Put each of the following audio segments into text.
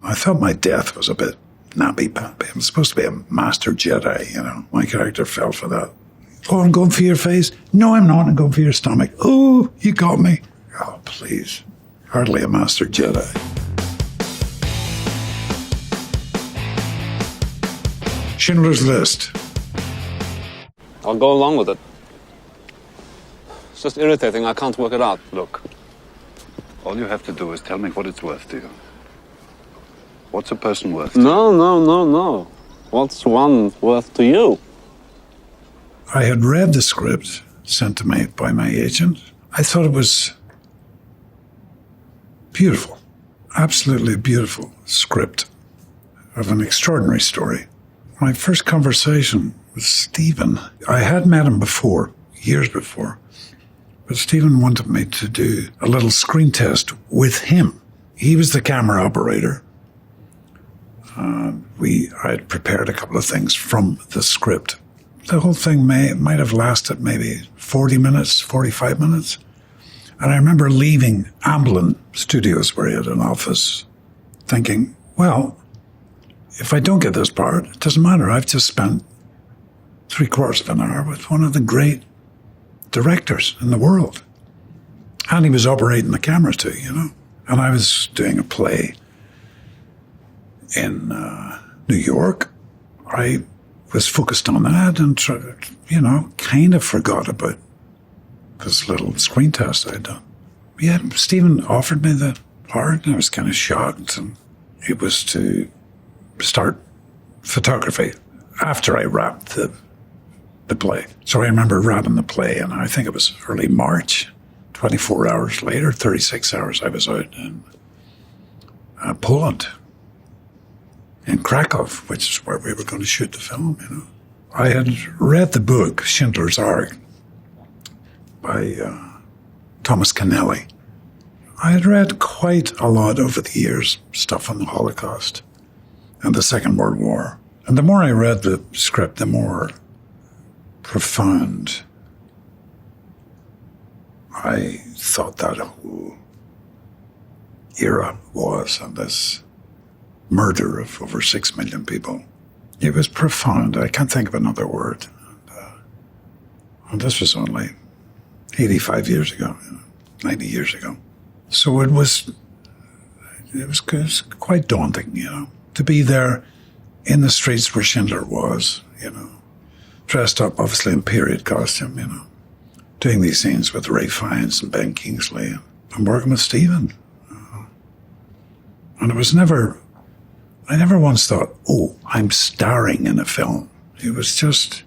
I thought my death was a bit namby-pamby. I'm supposed to be a master Jedi, you know. My character fell for that. Oh, I'm going for your face? No, I'm not. I'm going for your stomach. Oh, you got me. Oh, please. Hardly a master Jedi. Schindler's List. I'll go along with it. It's just irritating. I can't work it out. Look. All you have to do is tell me what it's worth to you. What's a person worth? No. What's one worth to you? I had read the script sent to me by my agent. I thought it was beautiful, absolutely beautiful script of an extraordinary story. My first conversation with Stephen, I had met him before, years before, but Stephen wanted me to do a little screen test with him. He was the camera operator. I had prepared a couple of things from the script. The whole thing might have lasted maybe 40 minutes, 45 minutes. And I remember leaving Amblin Studios, where he had an office, thinking, well, if I don't get this part, it doesn't matter. I've just spent 3/4 of an hour with one of the great directors in the world. And he was operating the cameras too, you know. And I was doing a play in New York. I was focused on that and, you know, kind of forgot about this little screen test I'd done. Yeah, Stephen offered me the part and I was kind of shocked. And it was to start photography after I wrapped the play. So I remember wrapping the play and I think it was early March. 24 hours later, 36 hours, I was out in Poland, in Krakow, which is where we were going to shoot the film, you know. I had read the book, Schindler's Ark, by Thomas Keneally. I had read quite a lot over the years, stuff on the Holocaust and the Second World War. And the more I read the script, the more profound I thought that whole era was, and this murder of over 6 million people. It was profound. I can't think of another word. And this was only 85 years ago, 90 years ago. So it was quite daunting, you know, to be there in the streets where Schindler was, you know, dressed up obviously in period costume, you know, doing these scenes with Ray Fiennes and Ben Kingsley and working with Stephen. And it was I never once thought, oh, I'm starring in a film. It was just,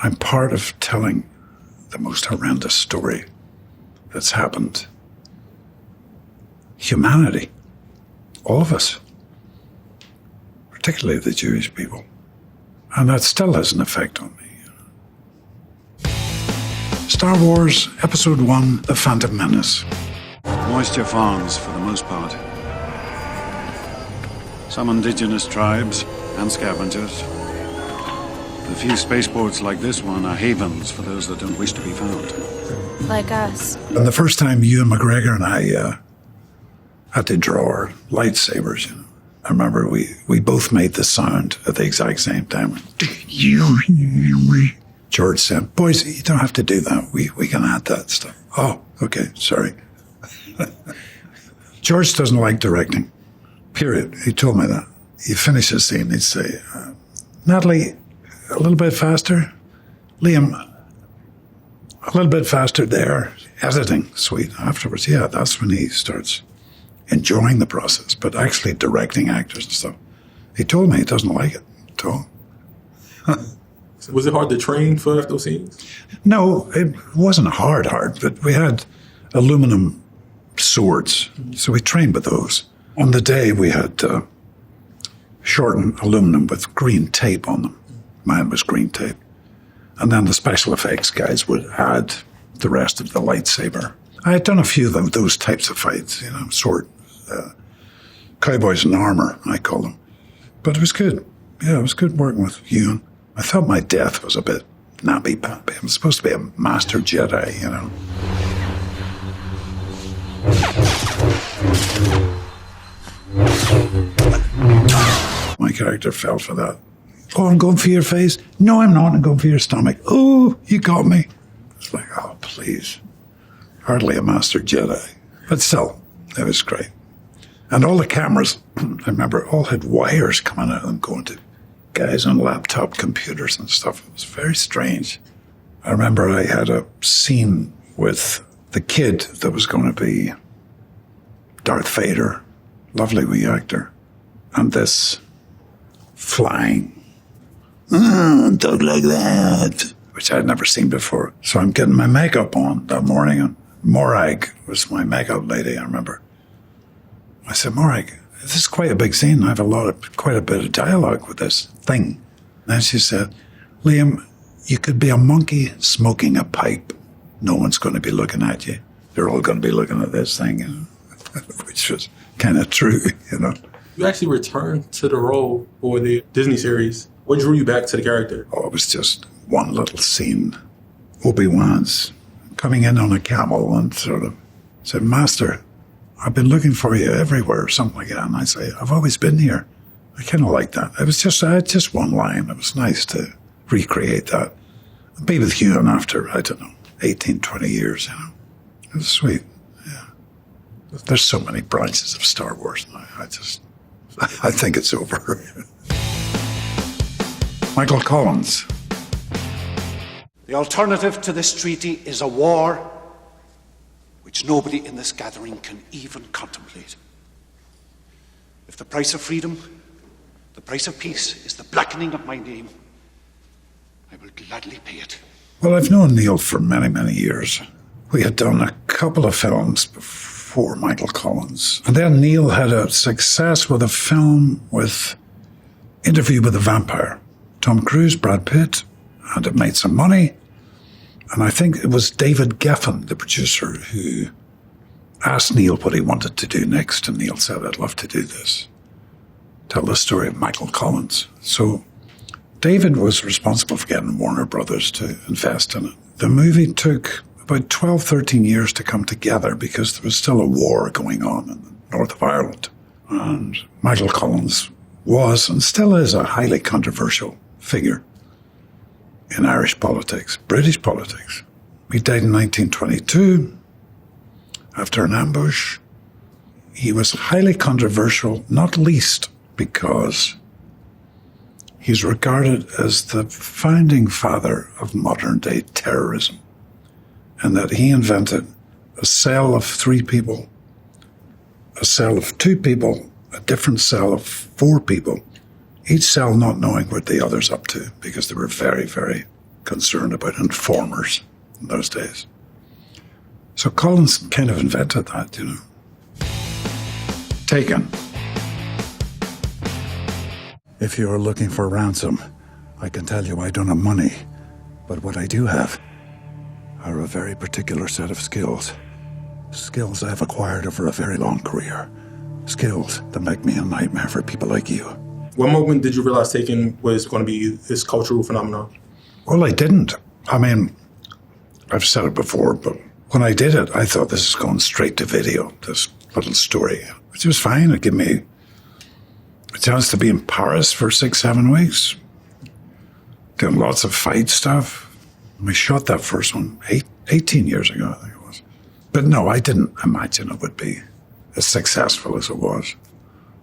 I'm part of telling the most horrendous story that's happened. Humanity, all of us, particularly the Jewish people. And that still has an effect on me. Star Wars Episode 1, The Phantom Menace. Moisture farms, for the most part. Some indigenous tribes and scavengers. The few spaceports like this one are havens for those that don't wish to be found. Like us. And the first time Ewan McGregor and I had to draw our lightsabers, you know, I remember we both made the sound at the exact same time. George said, boys, you don't have to do that. We can add that stuff. Oh, okay, sorry. George doesn't like directing, period. He told me that. He'd finish a scene, he'd say, Natalie, a little bit faster. Liam, a little bit faster there. Editing, sweet. Afterwards, yeah, that's when he starts enjoying the process, but actually directing actors and stuff. He told me he doesn't like it at all. So was it hard to train for those scenes? No, it wasn't hard, but we had aluminum swords, so we trained with those. On the day, we had shortened aluminum with green tape on them. Mine was green tape. And then the special effects guys would add the rest of the lightsaber. I had done a few of those types of fights, you know, cowboys in armor, I call them. But it was good. Yeah, it was good working with Ewan. I thought my death was a bit namby-pamby. I'm supposed to be a master Jedi, you know. character fell for that. Oh, I'm going for your face. No, I'm not. I'm going for your stomach. Oh, you got me. It's like, oh, please. Hardly a master Jedi. But still, it was great. And all the cameras, I remember, all had wires coming out of them going to guys on laptop computers and stuff. It was very strange. I remember I had a scene with the kid that was going to be Darth Vader, lovely wee actor, and this flying, talk like that, which I had never seen before. So I'm getting my makeup on that morning, and Morag was my makeup lady, I remember. I said, Morag, this is quite a big scene. I have quite a bit of dialogue with this thing. And she said, Liam, you could be a monkey smoking a pipe. No one's going to be looking at you. They're all going to be looking at this thing, you know? Which was kind of true, you know. You actually returned to the role for the Disney series. What drew you back to the character? Oh, it was just one little scene. Obi-Wan's coming in on a camel and sort of said, Master, I've been looking for you everywhere, or something like that. And I say, I've always been here. I kind of like that. I had just one line. It was nice to recreate that. And be with Ewan after, I don't know, 18, 20 years, you know. It was sweet, yeah. There's so many branches of Star Wars now. I think it's over. Michael Collins. The alternative to this treaty is a war which nobody in this gathering can even contemplate. If the price of freedom, the price of peace, is the blackening of my name, I will gladly pay it. Well, I've known Neil for many, many years. We had done a couple of films before Michael Collins. And then Neil had a success with a film with Interview with a Vampire. Tom Cruise, Brad Pitt, and it made some money. And I think it was David Geffen, the producer, who asked Neil what he wanted to do next. And Neil said, I'd love to do this. Tell the story of Michael Collins. So David was responsible for getting Warner Brothers to invest in it. The movie took about 12, 13 years to come together because there was still a war going on in the north of Ireland. And Michael Collins was and still is a highly controversial figure in Irish politics, British politics. He died in 1922 after an ambush. He was highly controversial, not least because he's regarded as the founding father of modern-day terrorism, and that he invented a cell of 3 people, a cell of 2 people, a different cell of 4 people, each cell not knowing what the other's up to because they were very, very concerned about informers in those days. So Collins kind of invented that, you know. Taken. If you're looking for ransom, I can tell you I don't have money, but what I do have are a very particular set of skills. Skills I've acquired over a very long career. Skills that make me a nightmare for people like you. What moment did you realize Taken was going to be this cultural phenomenon? Well, I didn't. I mean, I've said it before, but when I did it, I thought this is going straight to video, this little story, which was fine. It gave me a chance to be in Paris for 6-7 weeks, doing lots of fight stuff. We shot that first one 18 years ago, I think it was. But no, I didn't imagine it would be as successful as it was.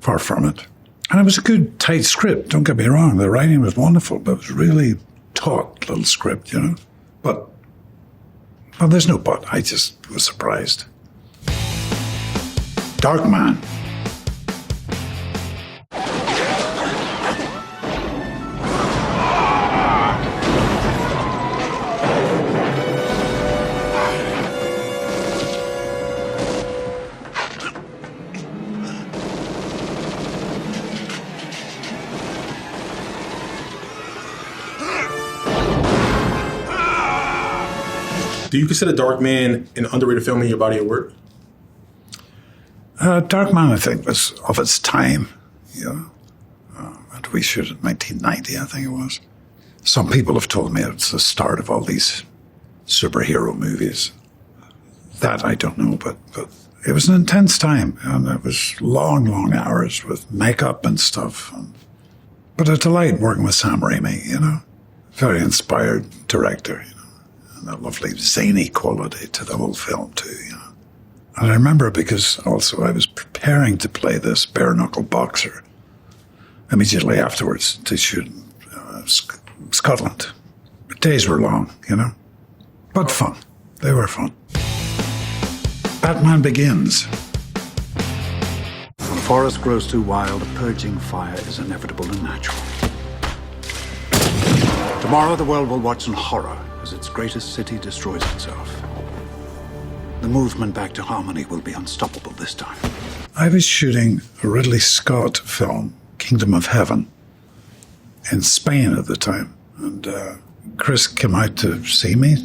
Far from it. And it was a good, tight script, don't get me wrong. The writing was wonderful, but it was really taut little script, you know. But, well, there's no but. I just was surprised. Darkman. Do you consider Darkman an underrated film in your body of work? Darkman, I think, was of its time. You know, and we shot it in 1990, I think it was. Some people have told me it's the start of all these superhero movies. That I don't know, but it was an intense time, and it was long, long hours with makeup and stuff. And But a delight working with Sam Raimi, you know. Very inspired director, you know. And a lovely zany quality to the whole film, too, you know. And I remember because also I was preparing to play this bare-knuckle boxer immediately afterwards to shoot in Scotland. The days were long, you know, but fun. They were fun. Batman Begins. When a forest grows too wild, a purging fire is inevitable and natural. Tomorrow the world will watch in horror as its greatest city destroys itself. The movement back to harmony will be unstoppable this time. I was shooting a Ridley Scott film, Kingdom of Heaven, in Spain at the time. And Chris came out to see me.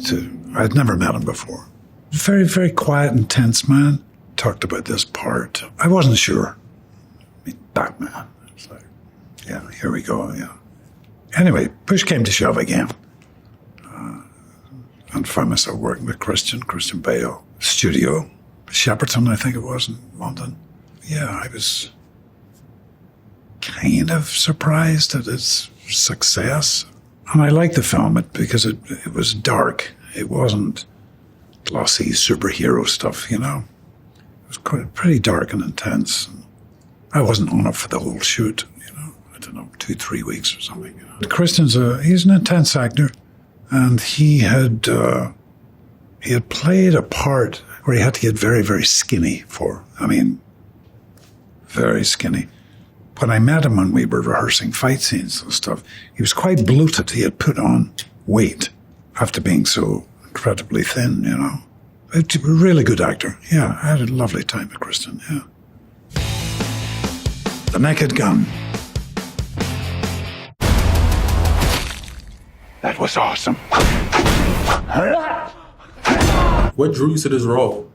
I'd never met him before. Very, very quiet and tense man. Talked about this part. I wasn't sure. I mean, Batman. It's like, yeah, here we go, yeah. Anyway, push came to shove again. And found myself working with Christian Bale. Studio, Shepperton, I think it was, in London. Yeah, I was kind of surprised at its success. And I liked the film because it was dark. It wasn't glossy superhero stuff, you know. It was quite pretty dark and intense. I wasn't on it for the whole shoot, you know. I don't know, 2-3 weeks or something. You know. Christian's he's an intense actor, and he had played a part where he had to get very, very skinny for. I mean, very skinny. When I met him when we were rehearsing fight scenes and stuff, he was quite bloated. He had put on weight after being so incredibly thin, you know. A really good actor. Yeah, I had a lovely time with Kristen, yeah. The Naked Gun. That was awesome. What drew you to this role?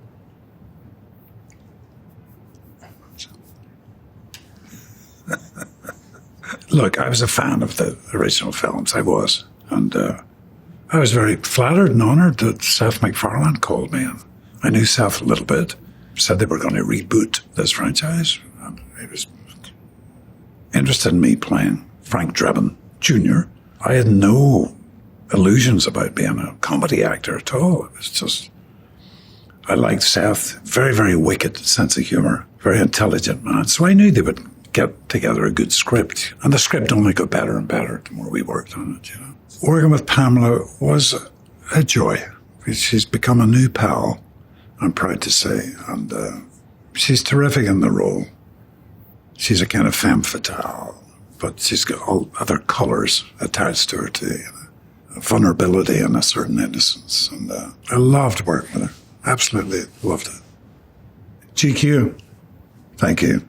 Look, I was a fan of the original films. I was. And I was very flattered and honored that Seth MacFarlane called me. And I knew Seth a little bit. Said they were going to reboot this franchise. And he was interested in me playing Frank Drebin Jr. I had no illusions about being a comedy actor at all. It was just, I liked Seth. Very, very wicked sense of humor. Very intelligent man. So I knew they would get together a good script. And the script only got better and better the more we worked on it, you know. Working with Pamela was a joy. She's become a new pal, I'm proud to say. And she's terrific in the role. She's a kind of femme fatale, but she's got all other colors attached to her too. You know? A vulnerability and a certain innocence. And I loved working with her. Absolutely loved it. GQ, thank you.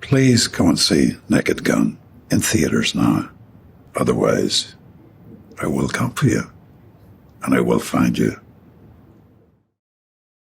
Please go and see Naked Gun in theaters now. Otherwise, I will come for you, and I will find you.